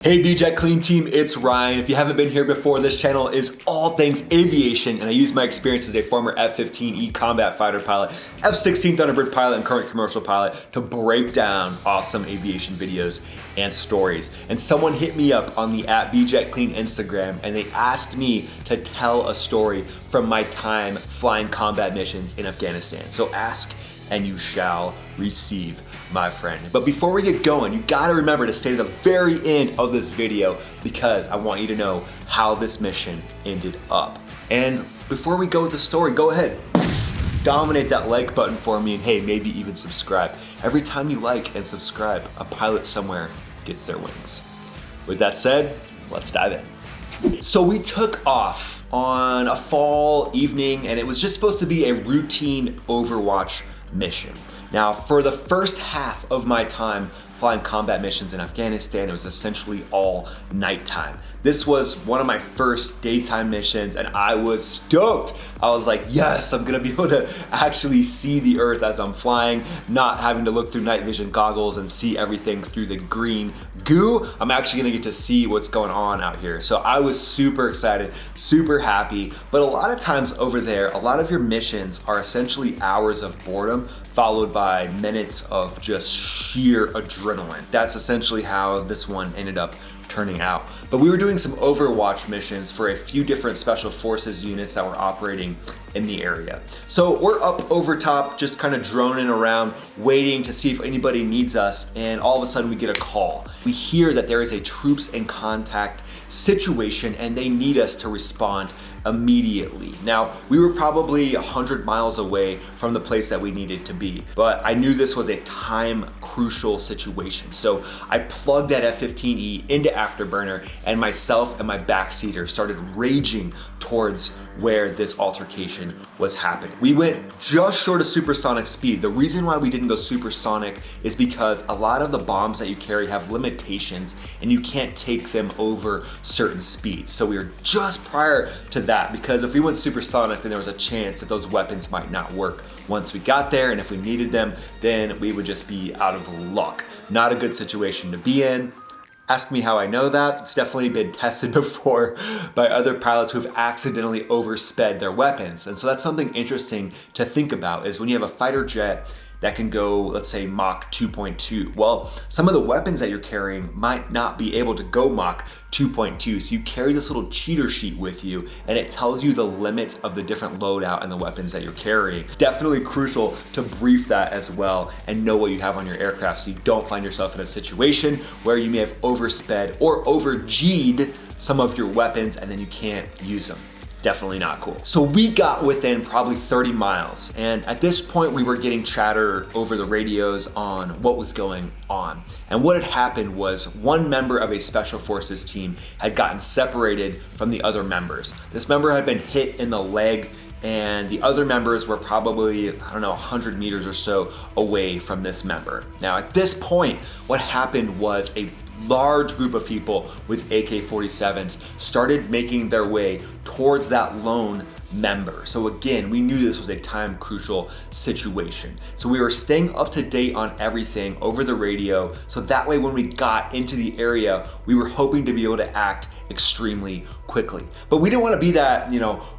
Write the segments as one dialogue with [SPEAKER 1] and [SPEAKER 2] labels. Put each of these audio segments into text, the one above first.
[SPEAKER 1] Hey BJet Clean Team, it's Ryan. If you haven't been here before, this channel is all things aviation, and I use my experience as a former F-15E combat fighter pilot, F-16 Thunderbird pilot, and current commercial pilot to break down awesome aviation videos and stories. And someone hit me up on the @BJetClean Instagram, and they asked me to tell a story from my time flying combat missions in Afghanistan. So ask and you shall receive, my friend. But before we get going, you gotta remember to stay to the very end of this video because I want you to know how this mission ended up. And before we go with the story, go ahead, dominate that like button for me, and hey, maybe even subscribe. Every time you like and subscribe, a pilot somewhere gets their wings. With that said, let's dive in. So we took off on a fall evening, and it was just supposed to be a routine Overwatch mission. Now, for the first half of my time flying combat missions in Afghanistan, it was essentially all nighttime. This was one of my first daytime missions, and I was stoked. I was like, yes, I'm gonna be able to actually see the earth as I'm flying, not having to look through night vision goggles and see everything through the green goo. I'm actually gonna get to see what's going on out here. So I was super excited, super happy. But a lot of times over there, a lot of your missions are essentially hours of boredom followed by minutes of just sheer adrenaline. That's essentially how this one ended up turning out. But we were doing some Overwatch missions for a few different special forces units that were operating in the area. So we're up over top, just kind of droning around, waiting to see if anybody needs us, and all of a sudden we get a call. We hear that there is a troops in contact situation and they need us to respond immediately. Now, we were probably 100 miles away from the place that we needed to be, but I knew this was a time crucial situation. So I plugged that F-15E into Afterburner, and myself and my backseater started raging towards where this altercation was happening. We went just short of supersonic speed. The reason why we didn't go supersonic is because a lot of the bombs that you carry have limitations and you can't take them over certain speeds. So we were just prior to that, because if we went supersonic, then there was a chance that those weapons might not work once we got there, and if we needed them, then we would just be out of luck. Not a good situation to be in. Ask me how I know that. It's definitely been tested before by other pilots who've accidentally oversped their weapons. And so that's something interesting to think about, is when you have a fighter jet that can go, let's say, Mach 2.2. Well, some of the weapons that you're carrying might not be able to go Mach 2.2. So you carry this little cheater sheet with you, and it tells you the limits of the different loadout and the weapons that you're carrying. Definitely crucial to brief that as well and know what you have on your aircraft so you don't find yourself in a situation where you may have oversped or over-G'd some of your weapons and then you can't use them. Definitely not cool. So we got within probably 30 miles, and at this point we were getting chatter over the radios on what was going on. And what had happened was one member of a special forces team had gotten separated from the other members. This member had been hit in the leg, and the other members were probably, I don't know, 100 meters or so away from this member. Now at this point, what happened was a large group of people with AK-47s started making their way towards that lone member. So again, we knew this was a time crucial situation. So we were staying up to date on everything over the radio, so that way when we got into the area, we were hoping to be able to act extremely quickly. But we didn't want to be that,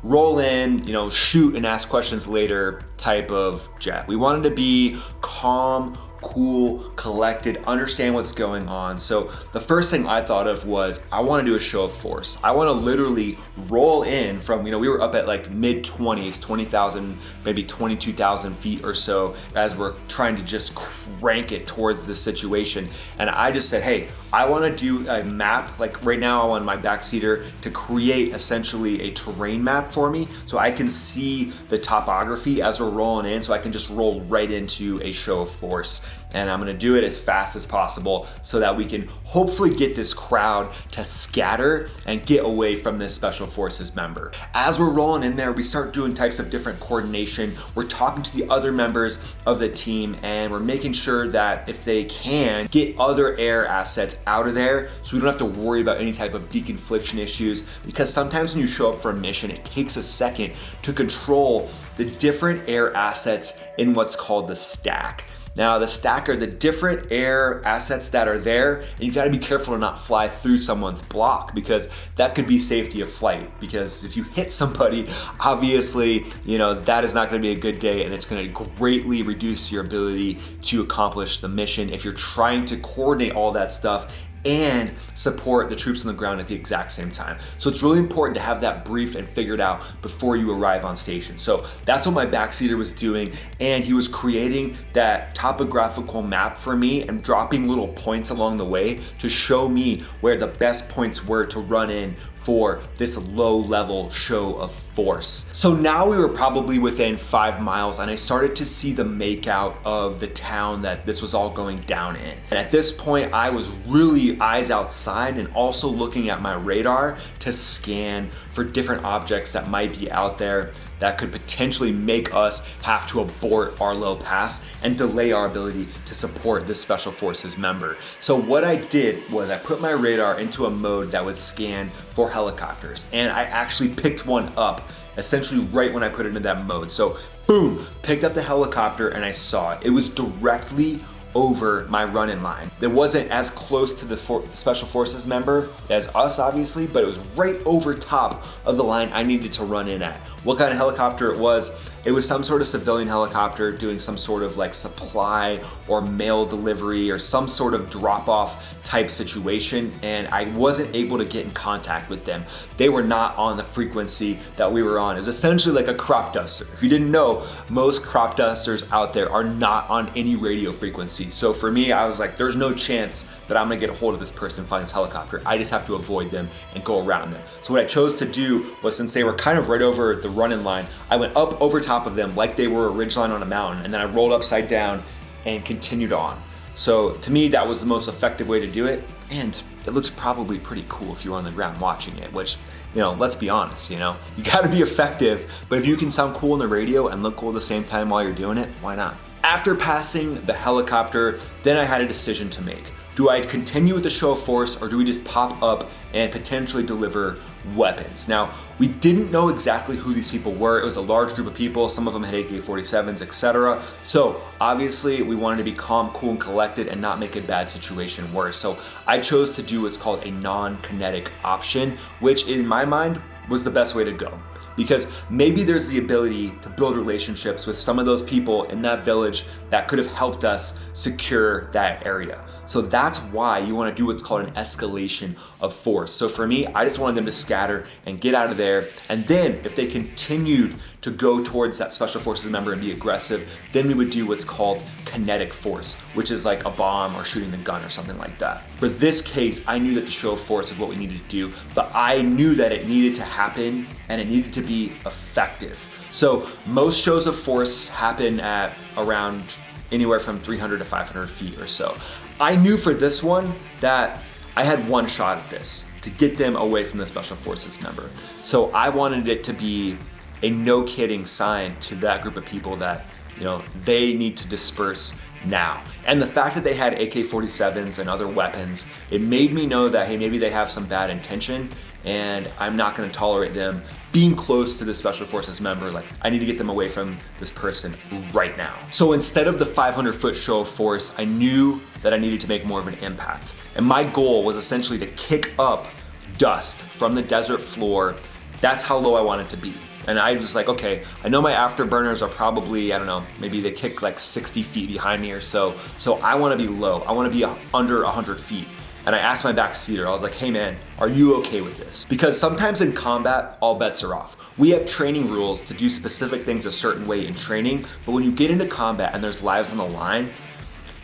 [SPEAKER 1] roll in, shoot and ask questions later type of jet. We wanted to be calm, cool, collected, understand what's going on. So the first thing I thought of was, I want to do a show of force. I want to literally roll in from, we were up at like mid-20s, 20,000, maybe 22,000 feet or so, as we're trying to just crank it towards the situation. And I just said, hey, I want to do a map. Like right now I'm on my backseater to create essentially a terrain map for me so I can see the topography as we're rolling in, so I can just roll right into a show of force. And I'm gonna do it as fast as possible so that we can hopefully get this crowd to scatter and get away from this special forces member. As we're rolling in there, we start doing types of different coordination. We're talking to the other members of the team, and we're making sure that if they can, get other air assets out of there so we don't have to worry about any type of deconfliction issues, because sometimes when you show up for a mission, it takes a second to control the different air assets in what's called the stack. Now the stacker, the different air assets that are there, and you gotta be careful to not fly through someone's block, because that could be safety of flight. Because if you hit somebody, obviously, that is not gonna be a good day, and it's gonna greatly reduce your ability to accomplish the mission if you're trying to coordinate all that stuff and support the troops on the ground at the exact same time. So it's really important to have that briefed and figured out before you arrive on station. So that's what my backseater was doing, and he was creating that topographical map for me and dropping little points along the way to show me where the best points were to run in for this low level show of force. So now we were probably within 5 miles, and I started to see the makeout of the town that this was all going down in. And at this point, I was really eyes outside and also looking at my radar to scan for different objects that might be out there that could potentially make us have to abort Arlo Pass and delay our ability to support this Special Forces member. So what I did was I put my radar into a mode that would scan for helicopters, and I actually picked one up essentially right when I put it into that mode. So boom, picked up the helicopter and I saw it. It was directly over my run-in line. It wasn't as close to the Special Forces member as us, obviously, but it was right over top of the line I needed to run in at. What kind of helicopter it was some sort of civilian helicopter doing some sort of like supply or mail delivery or some sort of drop-off type situation, and I wasn't able to get in contact with them. They were not on the frequency that we were on. It was essentially like a crop duster. If you didn't know, most crop dusters out there are not on any radio frequency. So for me, I was like, there's no chance that I'm gonna get a hold of this person, find this helicopter. I just have to avoid them and go around them. So what I chose to do was, since they were kind of right over the run-in line, I went up over top of them like they were a ridgeline on a mountain, and then I rolled upside down and continued on. So to me, that was the most effective way to do it, and it looks probably pretty cool if you were on the ground watching it, which, let's be honest, you gotta be effective, but if you can sound cool on the radio and look cool at the same time while you're doing it, why not? After passing the helicopter, then I had a decision to make. Do I continue with the show of force, or do we just pop up and potentially deliver weapons? Now, we didn't know exactly who these people were. It was a large group of people. Some of them had AK-47s, etc. So obviously we wanted to be calm, cool, and collected and not make a bad situation worse. So I chose to do what's called a non-kinetic option, which in my mind was the best way to go. Because maybe there's the ability to build relationships with some of those people in that village that could have helped us secure that area. So that's why you want to do what's called an escalation of force. So for me, I just wanted them to scatter and get out of there. And then if they continued to go towards that Special Forces member and be aggressive, then we would do what's called kinetic force, which is like a bomb or shooting the gun or something like that. For this case, I knew that the show of force is what we needed to do, but I knew that it needed to happen and it needed to be effective. So most shows of force happen at around anywhere from 300 to 500 feet or so. I knew for this one that I had one shot at this to get them away from the Special Forces member. So I wanted it to be a no kidding sign to that group of people that, they need to disperse now. And the fact that they had AK-47s and other weapons, it made me know that, hey, maybe they have some bad intention, and I'm not gonna tolerate them being close to the Special Forces member. Like, I need to get them away from this person right now. So instead of the 500-foot show of force, I knew that I needed to make more of an impact. And my goal was essentially to kick up dust from the desert floor. That's how low I wanted to be. And I was like, okay, I know my afterburners are probably, I don't know, maybe they kick like 60 feet behind me or so. So I wanna be low. I wanna be under 100 feet. And I asked my backseater, I was like, hey man, are you okay with this? Because sometimes in combat, all bets are off. We have training rules to do specific things a certain way in training, but when you get into combat and there's lives on the line,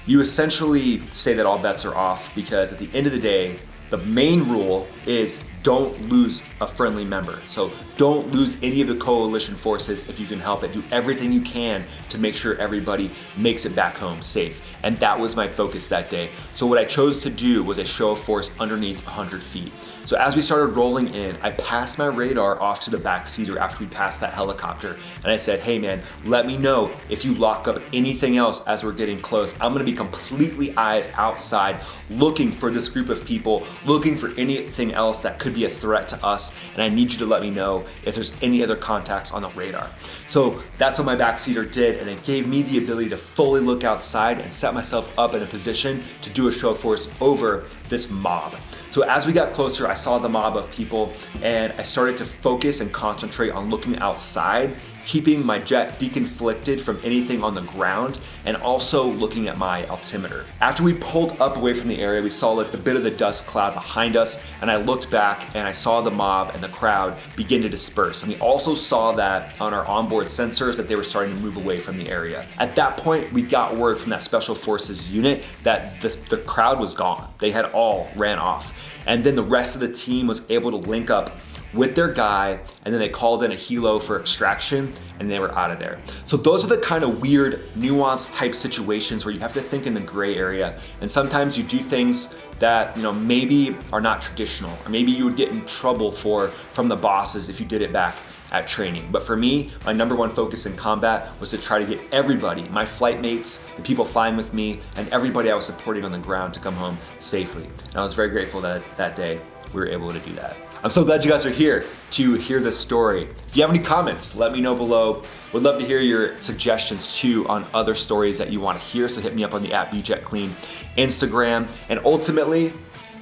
[SPEAKER 1] you essentially say that all bets are off, because at the end of the day, the main rule is don't lose a friendly member. So don't lose any of the coalition forces if you can help it. Do everything you can to make sure everybody makes it back home safe. And that was my focus that day. So what I chose to do was a show of force underneath 100 feet. So as we started rolling in, I passed my radar off to the backseater after we passed that helicopter. And I said, hey man, let me know if you lock up anything else as we're getting close. I'm gonna be completely eyes outside, looking for this group of people, looking for anything else that could be a threat to us, and I need you to let me know if there's any other contacts on the radar. So that's what my backseater did, and it gave me the ability to fully look outside and set myself up in a position to do a show force over this mob. So as we got closer, I saw the mob of people, and I started to focus and concentrate on looking outside, keeping my jet deconflicted from anything on the ground, and also looking at my altimeter. After we pulled up away from the area, we saw like the bit of the dust cloud behind us, and I looked back and I saw the mob and the crowd begin to disperse. And we also saw that on our onboard sensors that they were starting to move away from the area. At that point, we got word from that Special Forces unit that the crowd was gone. They had all ran off. And then the rest of the team was able to link up with their guy, and then they called in a helo for extraction, and they were out of there. So those are the kind of weird, nuanced type situations where you have to think in the gray area, and sometimes you do things that maybe are not traditional, or maybe you would get in trouble from the bosses if you did it back at training. But for me, my number one focus in combat was to try to get everybody, my flight mates, the people flying with me, and everybody I was supporting on the ground to come home safely. And I was very grateful that that day we were able to do that. I'm so glad you guys are here to hear this story. If you have any comments, let me know below. Would love to hear your suggestions too on other stories that you want to hear, so hit me up on the @BJetClean Instagram. And ultimately,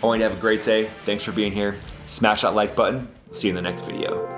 [SPEAKER 1] I want you to have a great day. Thanks for being here. Smash that like button. See you in the next video.